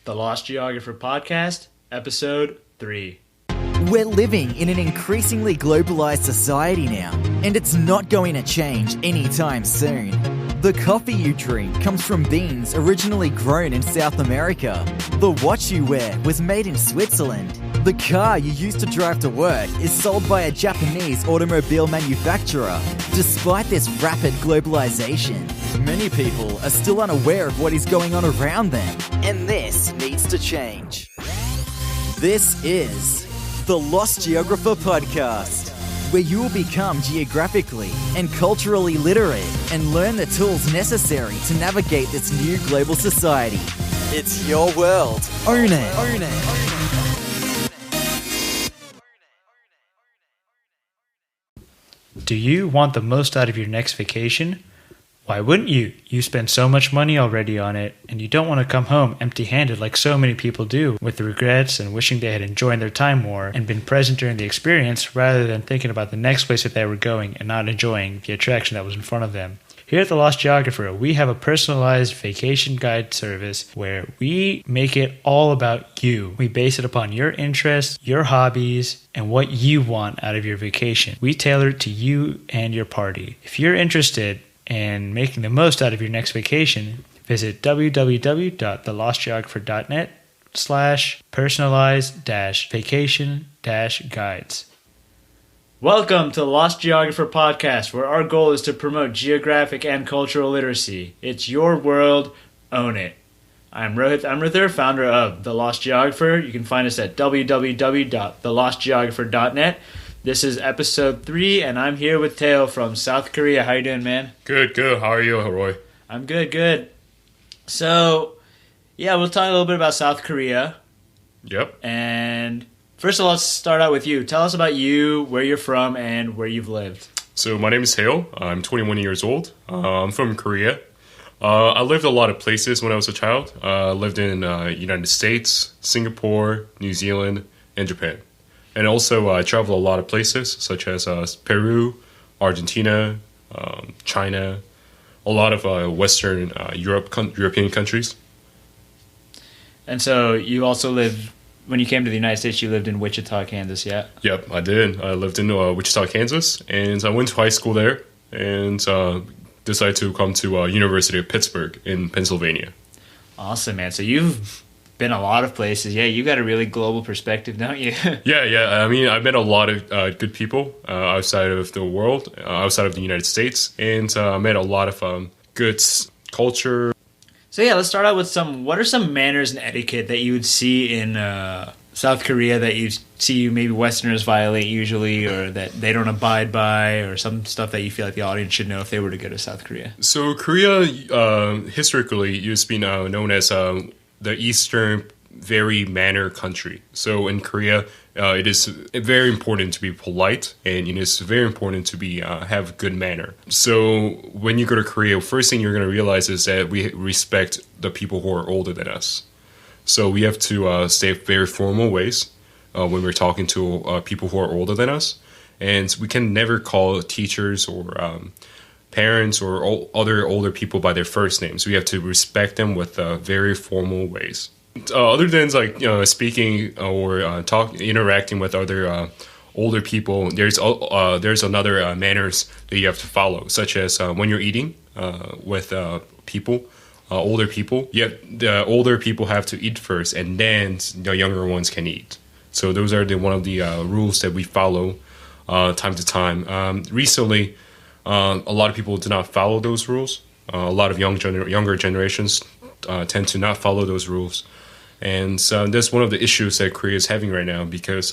The Lost Geographer Podcast, Episode 3. We're living in an increasingly globalized society now, and it's not going to change anytime soon. The coffee you drink comes from beans originally grown in South America. The watch you wear was made in Switzerland. The car you use to drive to work is sold by a Japanese automobile manufacturer. Despite this rapid globalization, many people are still unaware of what is going on around them, and this needs to change. This is the Lost Geographer Podcast, where you will become geographically and culturally literate and learn the tools necessary to navigate this new global society. It's your world. Own it. Own it. Do you want the most out of your next vacation? Why wouldn't you? You spend so much money already on it, and you don't want to come home empty-handed like so many people do, with regrets and wishing they had enjoyed their time more and been present during the experience rather than thinking about the next place that they were going and not enjoying the attraction that was in front of them. Here at The Lost Geographer, we have a personalized vacation guide service where we make it all about you. We base it upon your interests, your hobbies, and what you want out of your vacation. We tailor it to you and your party. If you're interested in making the most out of your next vacation, visit www.thelostgeographer.net/personalized-vacation-guides. Welcome to the Lost Geographer Podcast, where our goal is to promote geographic and cultural literacy. It's your world, own it. I'm Rohit Amrither, founder of The Lost Geographer. You can find us at www.thelostgeographer.net. This is episode 3, and I'm here with Teo from South Korea. How you doing, man? Good. How are you, Roy? I'm good. So, we'll talk a little bit about South Korea. Yep. And first of all, let's start out with you. Tell us about you, where you're from, and where you've lived. So my name is Teo. I'm 21 years old. I'm from Korea. I lived a lot of places when I was a child. I lived in United States, Singapore, New Zealand, and Japan. And also I traveled a lot of places, such as Peru, Argentina, China, a lot of Western European countries. And so you also lived, when you came to the United States, you lived in Wichita, Kansas, yeah? Yep, I did. I lived in Wichita, Kansas, and I went to high school there and decided to come to University of Pittsburgh in Pennsylvania. Awesome, man. So you've been a lot of places. Yeah, you got a really global perspective, don't you? Yeah. I mean, I've met a lot of good people outside of the world, outside of the United States, and I met a lot of good culture. So let's start out with what are some manners and etiquette that you would see in South Korea that you see maybe Westerners violate usually, or that they don't abide by, or some stuff that you feel like the audience should know if they were to go to South Korea? So Korea, historically, used to be known as the Eastern very manner country. So in Korea, it is very important to be polite, and it is very important to be have good manner. So when you go to Korea, first thing you're going to realize is that we respect the people who are older than us. So we have to say very formal ways when we're talking to people who are older than us, and we can never call teachers or parents or other older people by their first names. We have to respect them with very formal ways. Other than speaking or interacting with other older people, there's another manners that you have to follow, such as when you're eating with people, older people. The older people have to eat first, and then the younger ones can eat. So those are one of the rules that we follow time to time. Recently, a lot of people do not follow those rules. A lot of younger generations tend to not follow those rules. And that's one of the issues that Korea is having right now, because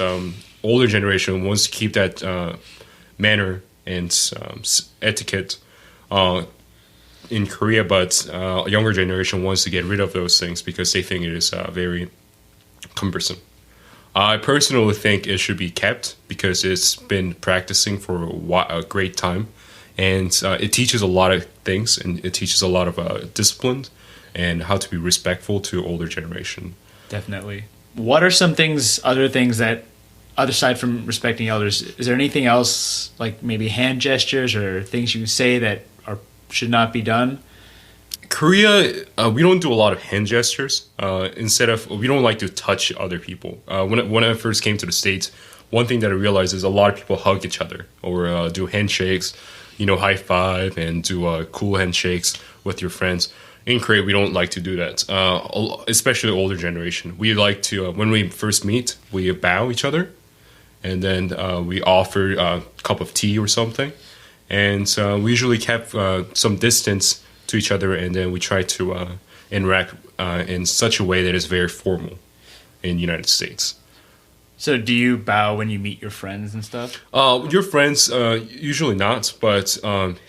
older generation wants to keep that manner and etiquette in Korea, but younger generation wants to get rid of those things because they think it is very cumbersome. I personally think it should be kept because it's been practicing for a great time. And it teaches a lot of things, and it teaches a lot of discipline and how to be respectful to older generation. Definitely. What are some other things that, aside from respecting elders, is there anything else, like maybe hand gestures or things you say that should not be done? Korea, we don't do a lot of hand gestures. Instead of, we don't like to touch other people. When I first came to the States, one thing that I realized is a lot of people hug each other or do handshakes, high five and do cool handshakes with your friends. In Korea, we don't like to do that, especially the older generation. We like to, when we first meet, we bow each other, and then we offer a cup of tea or something. And we usually kept some distance to each other, and then we try to interact in such a way that is very formal in the United States. So do you bow when you meet your friends and stuff? Your friends, usually not, but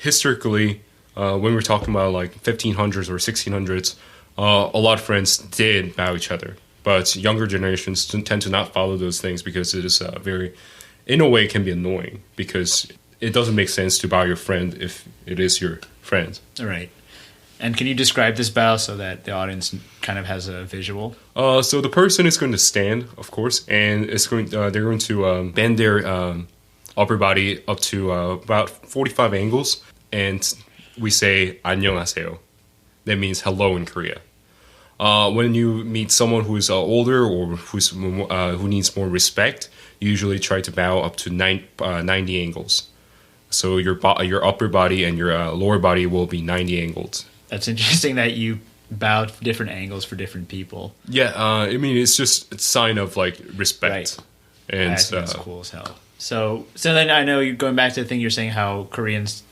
historically, when we're talking about like 1500s or 1600s, a lot of friends did bow each other. But younger generations tend to not follow those things because it is very, in a way, it can be annoying because it doesn't make sense to bow your friend if it is your friend. All right. And can you describe this bow so that the audience kind of has a visual? So the person is going to stand, of course, and they're going to bend their upper body up to about 45 angles, and we say 안녕하세요. That means hello in Korea. When you meet someone who is older or who needs more respect, you usually try to bow up to 90 angles. So your upper body and your lower body will be 90 angles. That's interesting that you bow different angles for different people. Yeah, I mean it's just a sign of like respect. Right. And I think that's cool as hell. So then I know you're going back to the thing you're saying how Koreans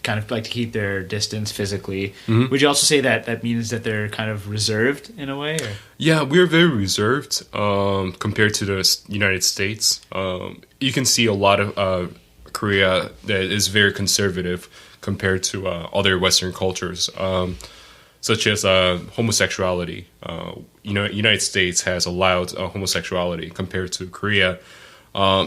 kind of like to keep their distance physically. Mm-hmm. Would you also say that means that they're kind of reserved in a way? Or? Yeah, we're very reserved compared to the United States. You can see a lot of Korea that is very conservative compared to other Western cultures, such as homosexuality. United States has allowed homosexuality compared to Korea.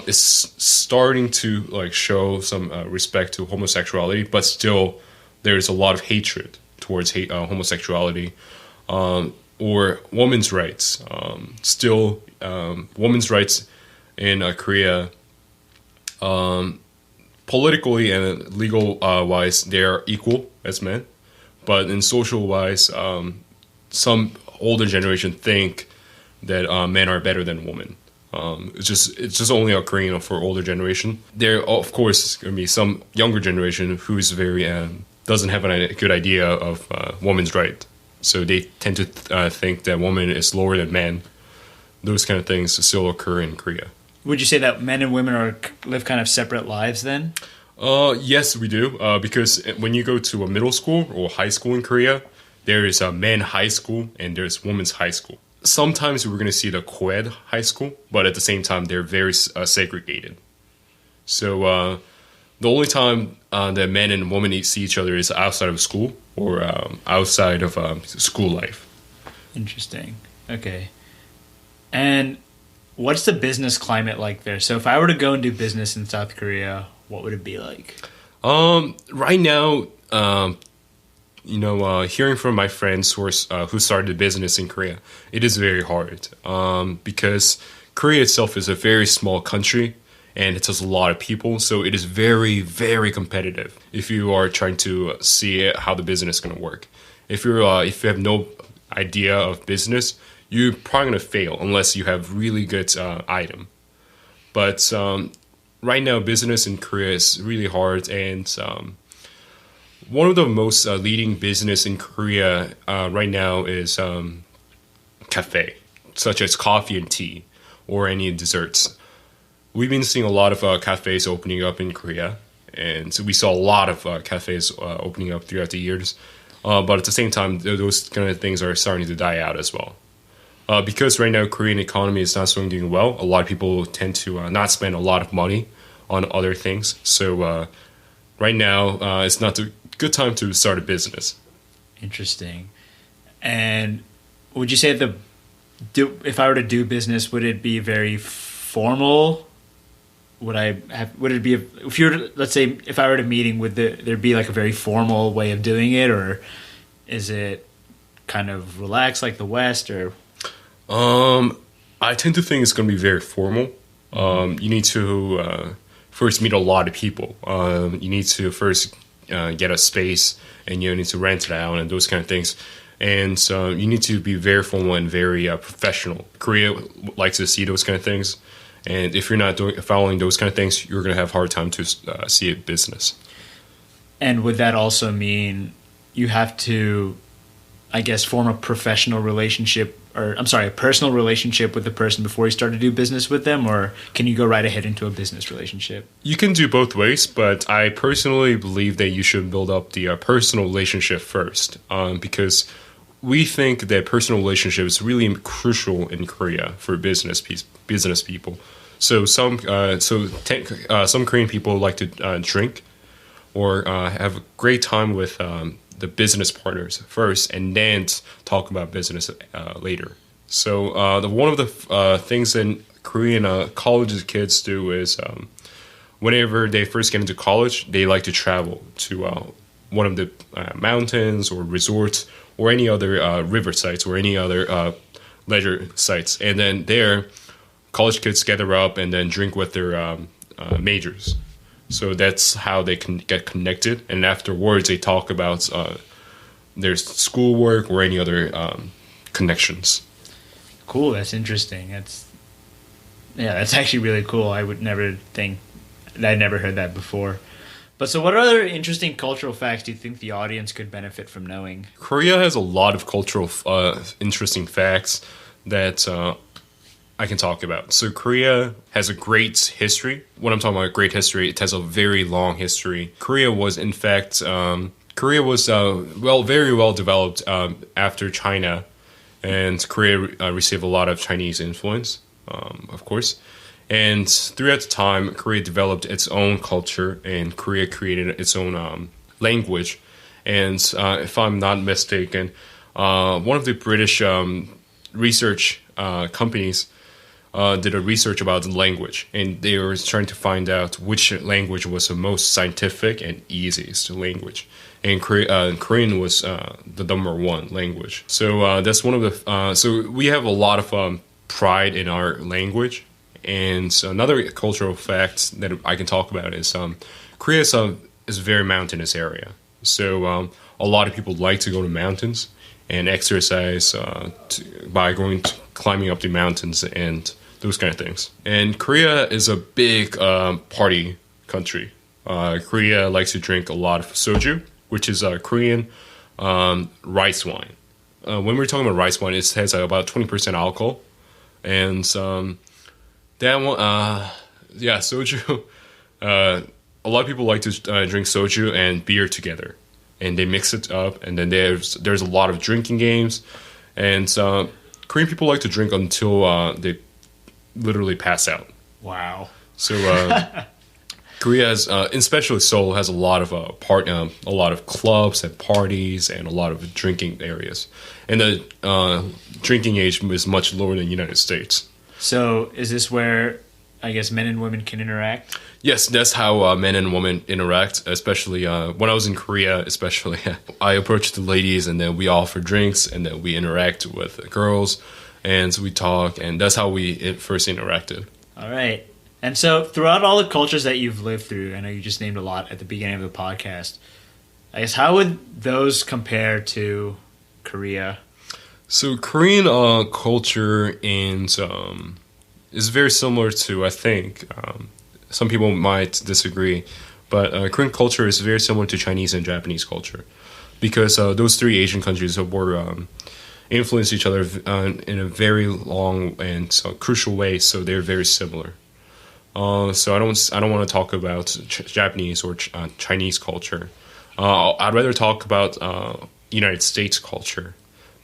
It's starting to like show some respect to homosexuality, but still there's a lot of hatred towards homosexuality or women's rights. Still, women's rights in Korea, politically and legal wise, they are equal as men, but in social wise, some older generation think that men are better than women. It's just only occurring for older generation. There, of course, going to be some younger generation who's very doesn't have a good idea of women's right. So they tend to think that woman is lower than man. Those kind of things still occur in Korea. Would you say that men and women live kind of separate lives then? Yes, we do. Because when you go to a middle school or high school in Korea, there is a men high school and there's women's high school. Sometimes we're going to see the co-ed high school, but at the same time, they're very segregated. So the only time that men and women see each other is outside of school or outside of school life. Interesting. Okay. And what's the business climate like there? So if I were to go and do business in South Korea, what would it be like? Right now, hearing from my friends who started a business in Korea, it is very hard because Korea itself is a very small country and it has a lot of people, so it is very, very competitive if you are trying to see how the business is going to work. If you have no idea of business, you're probably going to fail unless you have really good item. But right now, business in Korea is really hard, and one of the most leading business in Korea right now is cafe, such as coffee and tea, or any desserts. We've been seeing a lot of cafes opening up in Korea, and so we saw a lot of cafes opening up throughout the years. But at the same time, those kind of things are starting to die out as well. Because right now, Korean economy is not doing well, a lot of people tend to not spend a lot of money on other things. So right now, it's not a good time to start a business. Interesting. And would you say if I were to do business, would it be very formal? Would it be, let's say, if I were at a meeting, would there be like a very formal way of doing it, or is it kind of relaxed like the West, or? I tend to think it's going to be very formal. You need to first meet a lot of people. You need to first get a space, and you need to rent it out and those kind of things. And you need to be very formal and very professional. Korea likes to see those kind of things. And if you're not following those kind of things, you're going to have a hard time to see a business. And would that also mean you have to, I guess, form a professional relationship, or I'm sorry, a personal relationship with the person before you start to do business with them? Or can you go right ahead into a business relationship? You can do both ways, but I personally believe that you should build up the personal relationship first, because we think that personal relationship is really crucial in Korea for business people. So some Korean people like to drink or have a great time with the business partners first, and then talk about business later. So one of the things that Korean college kids do is whenever they first get into college, they like to travel to one of the mountains or resorts or any other river sites or any other leisure sites. And then there, college kids gather up and then drink with their majors. So that's how they can get connected. And afterwards, they talk about their schoolwork or any other connections. Cool. That's interesting. That's actually really cool. I would never think, I never heard that before. But so what other interesting cultural facts do you think the audience could benefit from knowing? Korea has a lot of cultural interesting facts that I can talk about. So Korea has a great history. When I'm talking about great history, it has a very long history. Korea was, in fact, very well developed after China, and Korea received a lot of Chinese influence, of course. And throughout the time, Korea developed its own culture, and Korea created its own language. And if I'm not mistaken, one of the British research companies did a research about the language, and they were trying to find out which language was the most scientific and easiest language. And Korean was the number one language. So that's one of the. So we have a lot of pride in our language. And another cultural fact that I can talk about is Korea is a very mountainous area. So a lot of people like to go to mountains and exercise by climbing up the mountains and those kind of things. And Korea is a big party country. Korea likes to drink a lot of soju, which is Korean rice wine. When we're talking about rice wine, it has about 20% alcohol. And that one, soju. A lot of people like to drink soju and beer together, and they mix it up. And then there's a lot of drinking games, and Korean people like to drink until they literally pass out. Wow. So Korea has, especially Seoul, has a lot of clubs and parties and a lot of drinking areas, and the drinking age is much lower than the United States. So is this where, I guess, men and women can interact? Yes, that's how men and women interact, especially when I was in Korea, especially. I approached the ladies, and then we offer drinks, and then we interact with the girls, and so we talk, and that's how we first interacted. All right. And so throughout all the cultures that you've lived through, I know you just named a lot at the beginning of the podcast, I guess, how would those compare to Korea? So Korean culture is very similar to, I think, some people might disagree, but Korean culture is very similar to Chinese and Japanese culture, because those three Asian countries were influenced each other in a very long and crucial way, so they're very similar. So I don't want to talk about Japanese or Chinese culture. I'd rather talk about United States culture,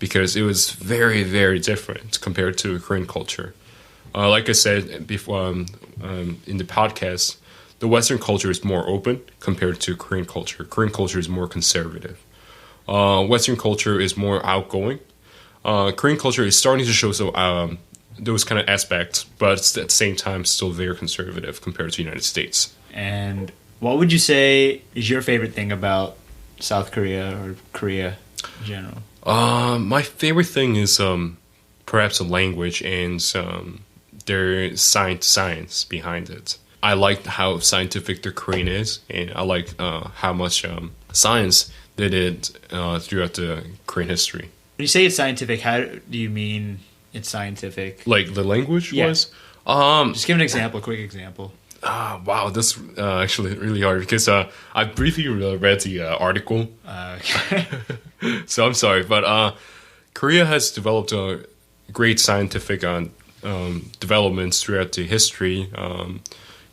because it was very, very different compared to Korean culture. Like I said before in the podcast, the Western culture is more open compared to Korean culture. Korean culture is more conservative. Western culture is more outgoing. Korean culture is starting to show those kind of aspects, but at the same time still very conservative compared to the United States. And what would you say is your favorite thing about South Korea or Korea in general? My favorite thing is perhaps the language and their science behind it. I like how scientific the Korean is, and I like how much science they did throughout the Korean history. When you say it's scientific, how do you mean it's scientific? Like the language was? Just give an example, a quick example. Wow, that's actually really hard because I briefly read the article. So I'm sorry, but Korea has developed a great scientific developments throughout the history.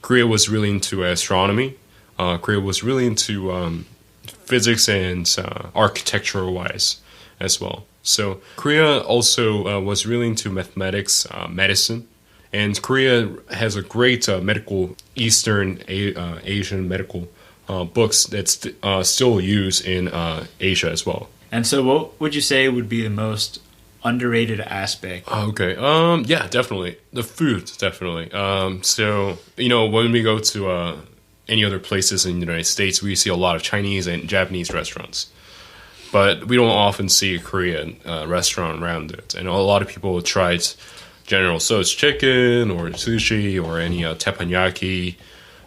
Korea was really into astronomy. Korea was really into physics and architectural-wise as well. So Korea also was really into mathematics, medicine, and Korea has a great medical Eastern Asian medical books that's still used in Asia as well. And so, what would you say would be the most underrated aspect? Okay. Yeah, definitely the food. Definitely. So when we go to any other places in the United States, we see a lot of Chinese and Japanese restaurants. But we don't often see a Korean restaurant around it. And a lot of people tried General Tso's chicken or sushi or any teppanyaki,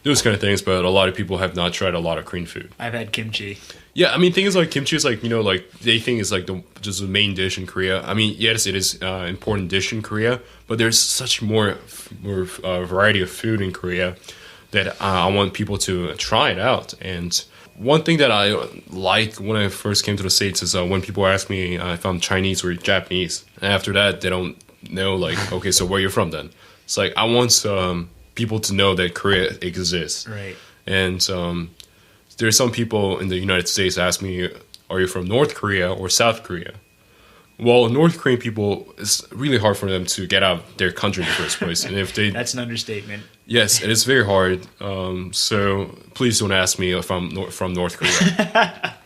those kind of things. But a lot of people have not tried a lot of Korean food. I've had kimchi. Yeah, I mean, things like kimchi is like, like they think it's like just the main dish in Korea. I mean, yes, it is an important dish in Korea, but there's such more variety of food in Korea that I want people to try it out. And one thing that I like when I first came to the States is when people ask me if I'm Chinese or Japanese. And after that, they don't know, like, okay, so where you're from then? It's like, I want people to know that Korea exists. Right. And there's some people in the United States ask me, are you from North Korea or South Korea? Well, North Korean people, it's really hard for them to get out of their country in the first place. And if they... That's an understatement. Yes, it is very hard. So please don't ask me if I'm from North Korea.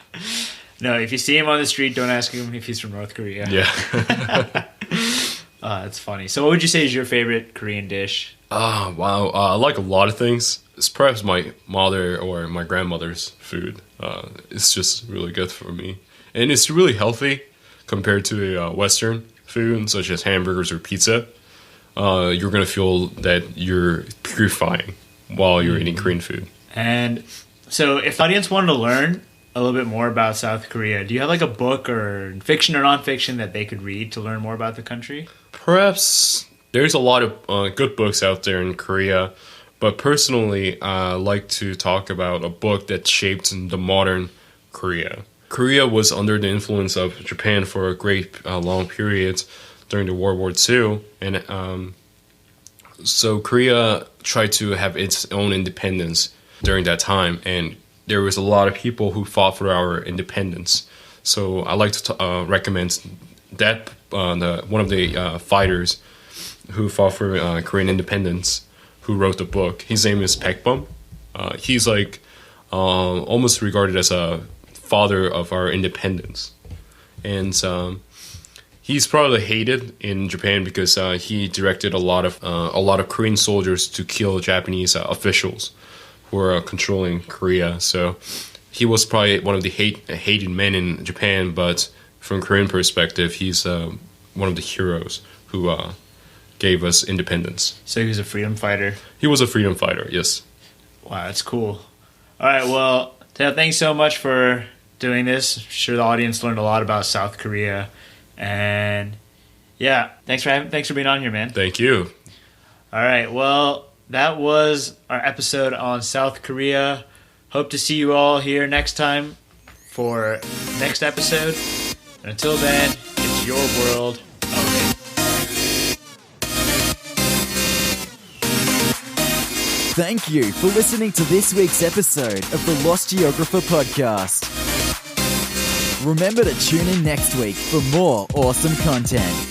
No, if you see him on the street, don't ask him if he's from North Korea. Yeah. That's funny. So what would you say is your favorite Korean dish? Wow. I like a lot of things. It's perhaps my mother or my grandmother's food. It's just really good for me. And it's really healthy compared to Western food, such as hamburgers or pizza. You're going to feel that you're purifying while you're eating Korean food. And so if the audience wanted to learn a little bit more about South Korea, do you have like a book or fiction or nonfiction that they could read to learn more about the country? Perhaps there's a lot of good books out there in Korea, but personally, I like to talk about a book that shaped the modern Korea. Korea was under the influence of Japan for a great long period during the World War II, and so Korea tried to have its own independence during that time, and there was a lot of people who fought for our independence. So I like to recommend that one of the fighters who fought for Korean independence, who wrote the book. His name is Baekbum. He's like almost regarded as a father of our independence, and he's probably hated in Japan because he directed a lot of Korean soldiers to kill Japanese officials who were controlling Korea. So he was probably one of the hated men in Japan, but from Korean perspective, he's one of the heroes who gave us independence. So he was a freedom fighter. He was a freedom fighter, yes. Wow, that's cool. All right, well, Teo, thanks so much for doing this. I'm sure the audience learned a lot about South Korea. And yeah, thanks for being on here, man. Thank you. All right, well, that was our episode on South Korea. Hope to see you all here next time for next episode. And until then, it's your world. Okay. Thank you for listening to this week's episode of the Lost Geographer podcast. Remember to tune in next week for more awesome content.